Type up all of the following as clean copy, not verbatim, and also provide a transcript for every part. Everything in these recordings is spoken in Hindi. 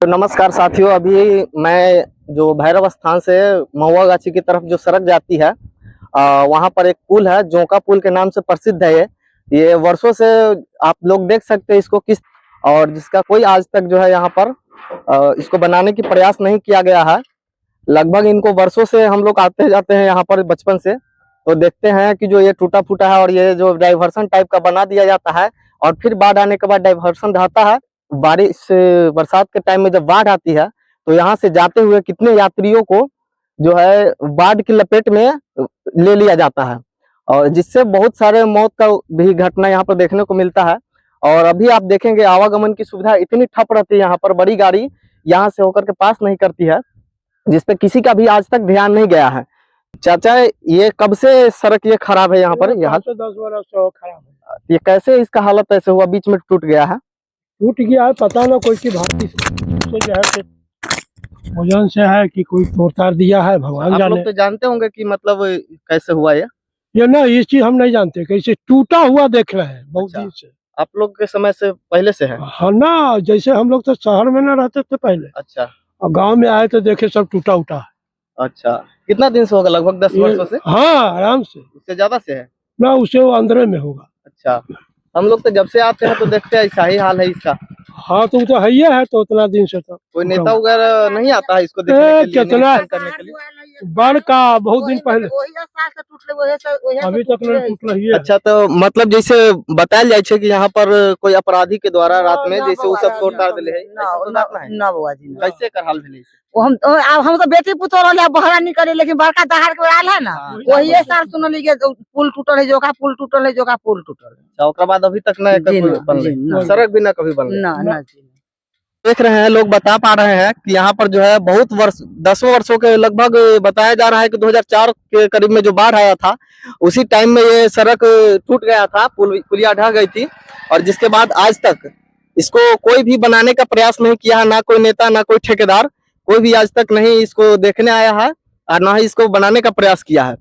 तो नमस्कार साथियों, अभी मैं जो भैरव स्थान से महुआ गाछी की तरफ जो सड़क जाती है, वहाँ पर एक पुल है, जोंका पुल के नाम से प्रसिद्ध है। ये वर्षों से आप लोग देख सकते हैं इसको किस, और जिसका कोई आज तक जो है यहाँ पर इसको बनाने की प्रयास नहीं किया गया है। लगभग इनको वर्षों से हम लोग आते जाते हैं यहाँ पर बचपन से, तो देखते हैं कि जो ये टूटा फूटा है और ये जो डाइवर्सन टाइप का बना दिया जाता है, और फिर बाढ़ आने के बाद डाइवर्सन रहता है। बारिश बरसात के टाइम में जब बाढ़ आती है तो यहाँ से जाते हुए कितने यात्रियों को जो है बाढ़ की लपेट में ले लिया जाता है, और जिससे बहुत सारे मौत का भी घटना यहाँ पर देखने को मिलता है। और अभी आप देखेंगे आवागमन की सुविधा इतनी ठप रहती है, यहाँ पर बड़ी गाड़ी यहाँ से होकर के पास नहीं करती है, जिसपे किसी का भी आज तक ध्यान नहीं गया है। चाचा, ये कब से सड़क ये खराब है यहाँ पर? यहाँ 10 वर्ष से खराब है। ये कैसे इसका हालत ऐसे हुआ, बीच में टूट गया है? टूट गया है, पता ना कोई की भांति से जो है कि वजन से है कि कोई तोड़ दिया है, भगवान आप जाने। लोग तो जानते होंगे कि मतलब कैसे हुआ ये ना ये चीज हम नहीं जानते, कैसे टूटा हुआ देख रहे हैं बहुत दिन से। आप लोग के समय से पहले से है? हाँ ना, जैसे हम लोग तो शहर में ना रहते थे पहले, अच्छा। और गांव में आए तो देखे सब टूटा उटा है। अच्छा, कितना दिन से होगा? लगभग 10 वर्षों से? हाँ, आराम से। उससे ज्यादा से है ना, उसे वो अंदर में होगा। अच्छा, हम लोग तो जब से आते हैं तो देखते हैं ऐसा ही हाल है इसका। हाँ, तुम तो है ही है, तो उतना दिन से तो कोई नेता वगैरह नहीं आता है इसको देखने के लिए, कितना निरीक्षण करने के लिए? बाढ़ का बहुत दिन पहले, अभी तक नहीं टूट रही है। अच्छा, तो मतलब जैसे बताया जाए छे कि यहाँ पर कोई अपराधी के द्वारा रात में जैसे वो सब तोड़ ताड़ दिले है, कैसे कर हाल भेले? हम तो बेटी पुतो रहले बहरा नहीं करे, लेकिन बड़का दहाड़ के आयल है ना, वही साल सुनली के पुल टूटल है, जोका पुल टूटल है, जोका पुल टूटल है। अच्छा, ओकरा बाद अभी तक ना बनले, सड़क भी ना कभी बनले? ना। देख रहे हैं, लोग बता पा रहे हैं कि यहाँ पर जो है बहुत वर्ष, 10 वर्षों के लगभग बताया जा रहा है कि 2004 के करीब में जो बाढ़ आया था उसी टाइम में ये सड़क टूट गया था, पुलिया ढह गई थी, और जिसके बाद आज तक इसको कोई भी बनाने का प्रयास नहीं किया है। ना कोई नेता, ना कोई ठेकेदार, कोई भी आज तक नहीं इसको देखने आया है और ना ही इसको बनाने का प्रयास किया है।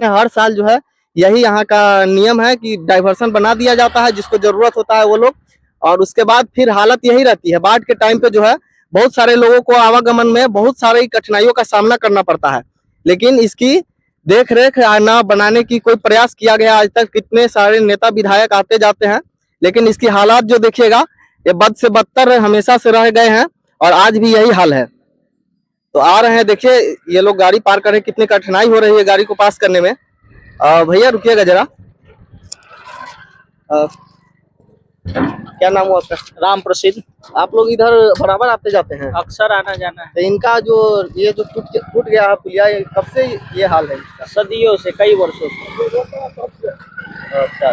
हर साल जो है यही यहाँ का नियम है कि डाइवर्सन बना दिया जाता है जिसको जरूरत होता है वो लोग, और उसके बाद फिर हालत यही रहती है। बाढ़ के टाइम पे जो है बहुत सारे लोगों को आवागमन में बहुत सारी कठिनाइयों का सामना करना पड़ता है, लेकिन इसकी देख रेख ना बनाने की कोई प्रयास किया गया आज तक। कितने सारे नेता विधायक आते जाते हैं, लेकिन इसकी हालात जो देखिएगा ये बद से बदतर हमेशा से रह गए हैं, और आज भी यही हाल है। तो आ रहे हैं, देखिए ये लोग गाड़ी पार कर रहे हैं, कितनी कठिनाई हो रही है गाड़ी को पास करने में। भैया रुकिएगा जरा, क्या नाम हुआ आपका? राम प्रसिद्ध। आप लोग इधर बराबर आते जाते हैं? अक्सर आना जाना है। तो इनका जो ये जो टूट गया है पुलिया, कब से ये हाल है इसका? सदियों से, कई वर्षों से। अच्छा,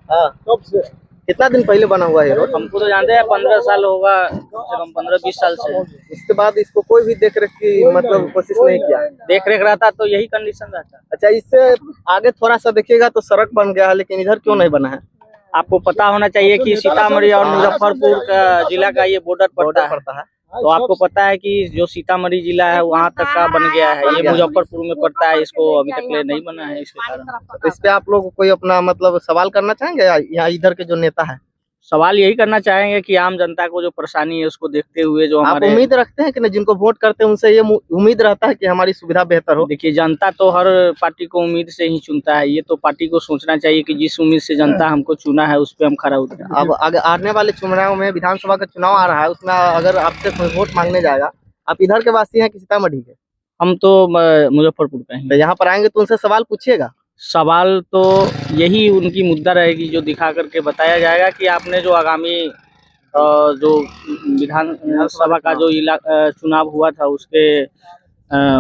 हाँ, कब से? कितना दिन पहले बना हुआ है रोड? हमको तो जानते हैं 15 साल होगा, 15-20 साल से। उसके बाद इसको कोई भी देख रेख की मतलब कोशिश नहीं किया? देख रेख रहता तो यही कंडीशन रहता। अच्छा, इससे आगे थोड़ा सा देखिएगा तो सड़क बन गया है, लेकिन इधर क्यों नहीं बना है? आपको पता होना चाहिए कि सीतामढ़ी और मुजफ्फरपुर का जिला का ये बॉर्डर पड़ता है, तो आपको पता है कि जो सीतामढ़ी जिला है वहाँ तक का बन गया है, ये मुजफ्फरपुर में पड़ता है, इसको अभी तक ले नहीं बना है। इसके कारण तो इस पे आप लोग कोई अपना मतलब सवाल करना चाहेंगे? यहाँ इधर के जो नेता है सवाल यही करना चाहेंगे कि आम जनता को जो परेशानी है उसको देखते हुए जो आप हमारे उम्मीद रखते हैं कि जिनको वोट करते हैं उनसे ये उम्मीद रहता है कि हमारी सुविधा बेहतर हो? देखिए, जनता तो हर पार्टी को उम्मीद से ही चुनता है, ये तो पार्टी को सोचना चाहिए कि जिस उम्मीद से जनता हमको चुना है उस पर हम खरा उतरे। अब आगे आने वाले चुनाव में, विधानसभा का चुनाव आ रहा है, उसमें अगर आपसे कोई वोट मांगने जाएगा, आप इधर के वासी हैं कि सीतामढ़ी के? हम तो मुजफ्फरपुर का ही। तो यहाँ पर आएंगे तो उनसे सवाल पूछिएगा? सवाल तो यही उनकी मुद्दा रहेगी जो दिखा करके बताया जाएगा कि आपने जो आगामी जो विधानसभा का जो चुनाव हुआ था उसके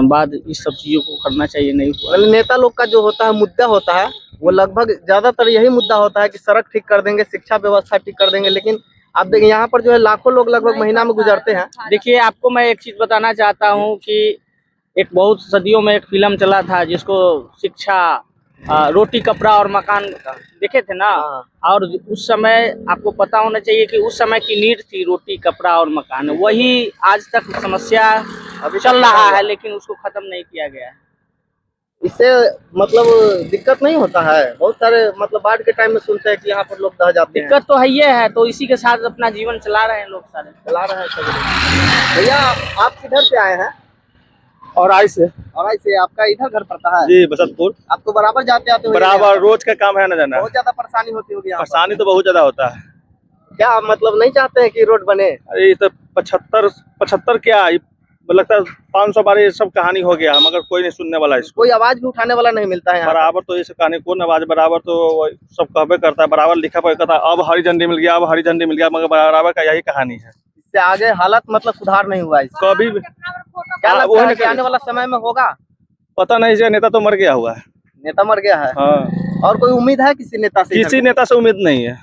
बाद इस सब चीजों को करना चाहिए, नहीं हुआ। नेता लोग का जो होता है मुद्दा होता है वो लगभग ज्यादातर यही मुद्दा होता है कि सड़क ठीक कर देंगे, शिक्षा व्यवस्था ठीक कर देंगे, लेकिन आप देखिए यहाँ पर जो है लाखों लोग लगभग महीना में गुजरते हैं। देखिए, आपको मैं एक चीज बताना चाहता हूँ कि एक बहुत सदियों में एक फिल्म चला था जिसको शिक्षा, रोटी, कपड़ा और मकान देखे थे ना, और उस समय आपको पता होना चाहिए कि उस समय की नीड थी रोटी, कपड़ा और मकान, वही आज तक समस्या अभी चल रहा है, लेकिन उसको खत्म नहीं किया गया है। इससे मतलब दिक्कत नहीं होता है? बहुत सारे मतलब बाढ़ के टाइम में सुनते हैं कि यहाँ पर लोग दह जाते हैं। दिक्कत तो है ये है, तो इसी के साथ अपना जीवन चला रहे हैं लोग सारे। चला रहे हैं सभी लोग। भैया आप किधर से आए हैं? और आई से और ऐसे आपका इधर घर पड़ता है? जी बसंतपुर। आप तो बराबर जाते आते हो? बराबर रोज का काम है ना जाना। बहुत ज्यादा परेशानी होती होगी यहाँ पर। परेशानी तो बहुत ज्यादा होता है। क्या आप मतलब नहीं चाहते हैं कि रोड बने? अरे ये तो 75 क्या लगता है 500 बार ये सब कहानी हो गया, मगर कोई नहीं सुनने वाला इसको। कोई आवाज भी उठाने वाला नहीं मिलता है यहाँ पर। बराबर तो ये सब कहानी कौन आवाज, बराबर तो सब कहबे करता है, बराबर लिखा पड़ा कहता है अब हरी झंडी मिल गया, अब हरी झंडी मिल गया, मगर बराबर का यही कहानी है। इससे आगे हालत मतलब सुधार नहीं हुआ इसका। कभी भी क्या लगता वो है नहीं कि आने वाला समय में होगा? पता नहीं, जो नेता तो मर गया हुआ है। नेता मर गया है? हाँ, और कोई उम्मीद है किसी नेता से? किसी नेता से उम्मीद नहीं है।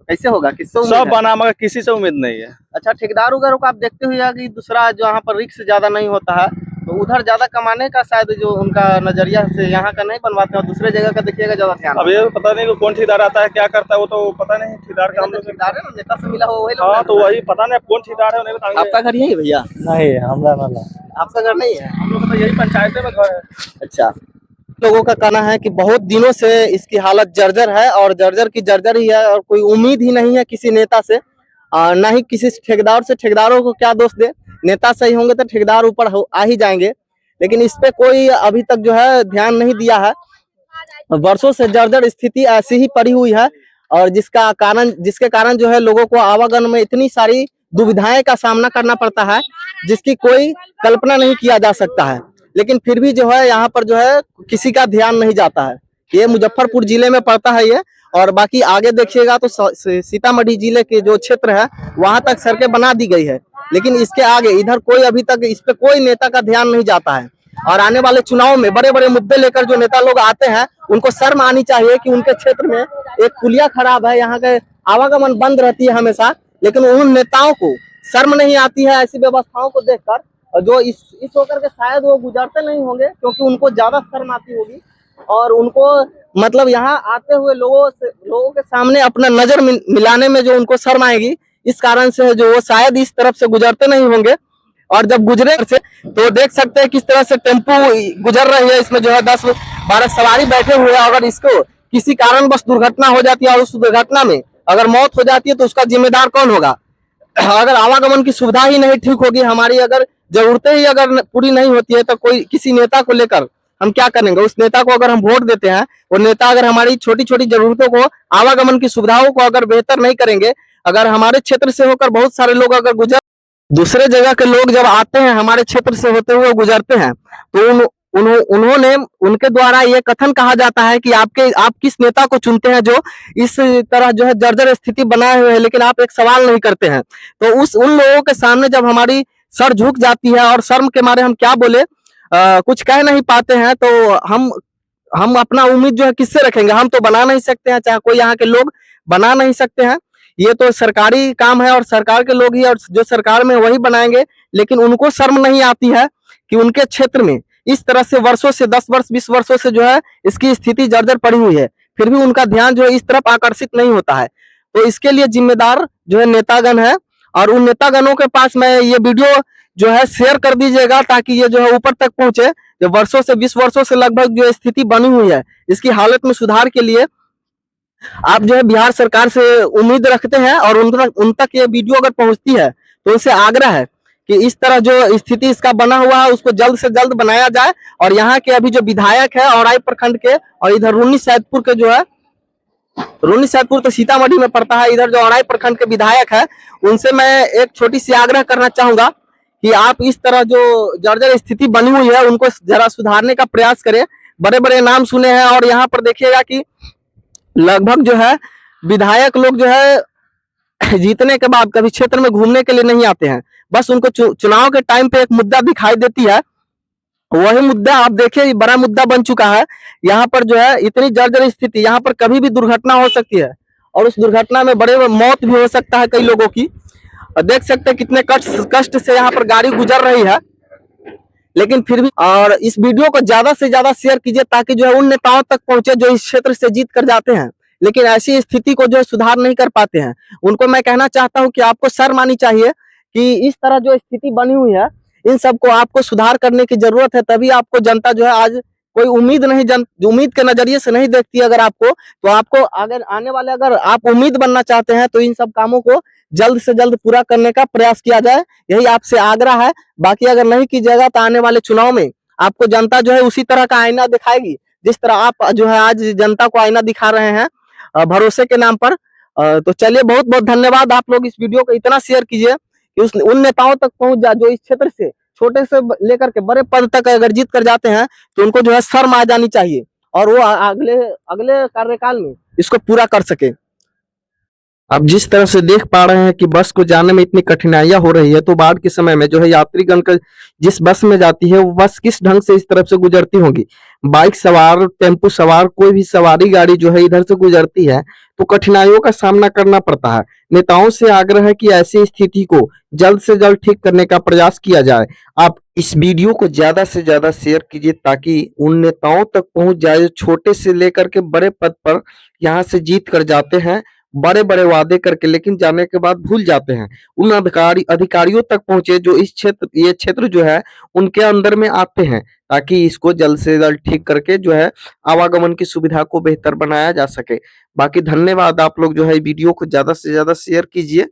कैसे होगा? किससे उम्मीद सब है? बना मगर किसी से उम्मीद नहीं है। अच्छा, ठेकेदार वगैरह को आप देखते हुए कि दूसरा जो यहाँ पर रिस्क ज्यादा नहीं होता है, तो उधर ज्यादा कमाने का शायद जो उनका नजरिया से यहाँ का नहीं बनवाते हैं, दूसरे जगह का देखिएगा ज्यादा ध्यान। अब ये पता नहीं कौन ठेकेदार आता है, क्या करता है, वो तो पता नहीं। ठेकेदार का हम लोग ठेकेदार है ना, नेता से मिला हो वही लोग। हाँ, तो वही पता नहीं कौन ठेकेदार है, नहीं बताएंगे। आपका घर यही है भैया? नहीं हमरा वाला आपका घर नहीं है? हम लोग तो यही पंचायत में घर है। अच्छा, लोगों का कहना है कि बहुत दिनों से इसकी हालत जर्जर है और जर्जर की जर्जर ही है और कोई उम्मीद ही नहीं है किसी नेता से, ना ही किसी ठेकेदार से। ठेकेदारों को क्या दोष दे, नेता सही होंगे तो ठेकेदार ऊपर आ ही जाएंगे, लेकिन इस पे कोई अभी तक जो है ध्यान नहीं दिया है। वर्षों से जर्जर स्थिति ऐसी ही पड़ी हुई है और जिसके कारण जो है लोगों को आवागमन में इतनी सारी दुविधाएं का सामना करना पड़ता है जिसकी कोई कल्पना नहीं किया जा सकता है। लेकिन फिर भी जो है यहाँ पर जो है किसी का ध्यान नहीं जाता है। ये मुजफ्फरपुर जिले में पड़ता है ये, और बाकी आगे देखिएगा तो सीतामढ़ी जिले के जो क्षेत्र है वहां तक सड़कें बना दी गई है, लेकिन इसके आगे इधर कोई अभी तक इस पे कोई नेता का ध्यान नहीं जाता है। और आने वाले चुनाव में बड़े बड़े मुद्दे लेकर जो नेता लोग आते हैं उनको शर्म आनी चाहिए कि उनके क्षेत्र में एक पुलिया खराब है, यहाँ के आवागमन बंद रहती है हमेशा, लेकिन उन नेताओं को शर्म नहीं आती है ऐसी व्यवस्थाओं को देखकर, और जो इस होकर के शायद वो गुजरते नहीं होंगे क्योंकि उनको ज्यादा शर्म आती होगी और उनको मतलब यहाँ आते हुए लोगों के सामने अपना नजर मिलाने में जो उनको शर्म आएगी, इस कारण से जो वो शायद इस तरफ से गुजरते नहीं होंगे। और जब गुजरे से तो देख सकते हैं किस तरह से टेम्पो गुजर रही है, इसमें जो है 10-12 सवारी बैठे हुए हैं। अगर इसको किसी कारणवश दुर्घटना हो जाती है और उस दुर्घटना में अगर मौत हो जाती है तो उसका जिम्मेदार कौन होगा? अगर आवागमन की सुविधा ही नहीं ठीक होगी, हमारी अगर जरूरतें ही अगर पूरी नहीं होती है, तो कोई किसी नेता को लेकर हम क्या करेंगे? उस नेता को अगर हम वोट देते हैं, वो नेता अगर हमारी छोटी छोटी जरूरतों को, आवागमन की सुविधाओं को अगर बेहतर नहीं करेंगे, अगर हमारे क्षेत्र से होकर बहुत सारे लोग अगर दूसरे जगह के लोग जब आते हैं हमारे क्षेत्र से होते हुए गुजरते हैं, तो उन्होंने उनके द्वारा ये कथन कहा जाता है कि आप किस नेता को चुनते हैं जो इस तरह जो है जर्जर स्थिति बनाए हुए है, लेकिन आप एक सवाल नहीं करते हैं। तो उन लोगों के सामने जब हमारी सर झुक जाती है और शर्म के मारे हम क्या बोले, कुछ कह नहीं पाते हैं, तो हम अपना उम्मीद जो है किससे रखेंगे? हम तो बना नहीं सकते हैं, चाहे कोई यहाँ के लोग बना नहीं सकते हैं। ये तो सरकारी काम है और सरकार के लोग ही, और जो सरकार में वही बनाएंगे, लेकिन उनको शर्म नहीं आती है कि उनके क्षेत्र में इस तरह से वर्षों से 10 वर्ष 20 वर्षों से जो है इसकी स्थिति जर्जर पड़ी हुई है, फिर भी उनका ध्यान जो है इस तरफ आकर्षित नहीं होता है। तो इसके लिए जिम्मेदार जो है नेतागण है, और उन नेतागणों के पास मैं ये वीडियो जो है शेयर कर दीजिएगा ताकि ये जो है ऊपर तक पहुंचे। जो वर्षों से 20 वर्षों से लगभग जो स्थिति बनी हुई है, इसकी हालत में सुधार के लिए आप जो है बिहार सरकार से उम्मीद रखते हैं और उन तक ये वीडियो अगर पहुंचती है तो उनसे आग्रह है कि इस तरह जो स्थिति इसका बना हुआ है उसको जल्द से जल्द बनाया जाए। और यहाँ के अभी जो विधायक है औराई प्रखंड के, और इधर रून्नी सैदपुर के जो है, रून्नी सैदपुर तो सीतामढ़ी में पड़ता है, इधर जो औराई प्रखंड के विधायक है, उनसे मैं एक छोटी सी आग्रह करना चाहूंगा कि आप इस तरह जो जर्जर स्थिति बनी हुई है उनको जरा सुधारने का प्रयास करें। बड़े बड़े नाम सुने हैं और यहाँ पर देखिएगा कि लगभग जो है विधायक लोग जो है जीतने के बाद कभी क्षेत्र में घूमने के लिए नहीं आते हैं, बस उनको चुनाव के टाइम पे एक मुद्दा दिखाई देती है, वही मुद्दा आप देखिए बड़ा मुद्दा बन चुका है। यहाँ पर जो है इतनी जर्जर स्थिति, यहाँ पर कभी भी दुर्घटना हो सकती है और उस दुर्घटना में बड़े मौत भी हो सकता है कई लोगों की। और देख सकते हैं कितने कष्ट से यहाँ पर गाड़ी गुजर रही है, लेकिन फिर भी। और इस वीडियो को ज्यादा से ज्यादा शेयर कीजिए ताकि जो है उन नेताओं तक पहुंचे जो इस क्षेत्र से जीत कर जाते हैं लेकिन ऐसी स्थिति को जो है सुधार नहीं कर पाते हैं। उनको मैं कहना चाहता हूं कि आपको शर्म आनी चाहिए कि इस तरह जो स्थिति बनी हुई है इन सबको आपको सुधार करने की जरूरत है, तभी आपको जनता जो है आज कोई उम्मीद के नजरिए से नहीं देखती अगर आपको, तो आपको अगर आने वाले अगर आप उम्मीद बनना चाहते हैं तो इन सब कामों को जल्द से जल्द पूरा करने का प्रयास किया जाए, यही आपसे आग्रह है। बाकी अगर नहीं कीजिएगा तो आने वाले चुनाव में आपको जनता जो है उसी तरह का आईना दिखाएगी जिस तरह आप जो है आज जनता को आईना दिखा रहे हैं भरोसे के नाम पर। तो चलिए, बहुत बहुत धन्यवाद। आप लोग इस वीडियो को इतना शेयर कीजिए कि उन नेताओं तक पहुंच जाए जो इस क्षेत्र से छोटे से लेकर के बड़े पद तक अगर जीत कर जाते हैं तो उनको जो है शर्म आ जानी चाहिए और वो अगले अगले कार्यकाल में इसको पूरा कर सके। अब जिस तरह से देख पा रहे हैं कि बस को जाने में इतनी कठिनाइयां हो रही है, तो बाढ़ के समय में जो है यात्रीगण का जिस बस में जाती है वो बस किस ढंग से इस तरफ से गुजरती होगी। बाइक सवार, टेम्पो सवार, कोई भी सवारी गाड़ी जो है इधर से गुजरती है तो कठिनाइयों का सामना करना पड़ता है। नेताओं से आग्रह है कि ऐसी स्थिति को जल्द से जल्द ठीक करने का प्रयास किया जाए। आप इस वीडियो को ज्यादा से ज्यादा शेयर कीजिए ताकि उन नेताओं तक पहुंच जाए जो छोटे से लेकर के बड़े पद पर यहाँ से जीत कर जाते हैं, बड़े बड़े वादे करके लेकिन जाने के बाद भूल जाते हैं। उन अधिकारियों तक पहुंचे जो ये क्षेत्र जो है उनके अंदर में आते हैं, ताकि इसको जल्द से जल्द ठीक करके जो है आवागमन की सुविधा को बेहतर बनाया जा सके। बाकी धन्यवाद। आप लोग जो है वीडियो को ज्यादा से ज्यादा शेयर कीजिए।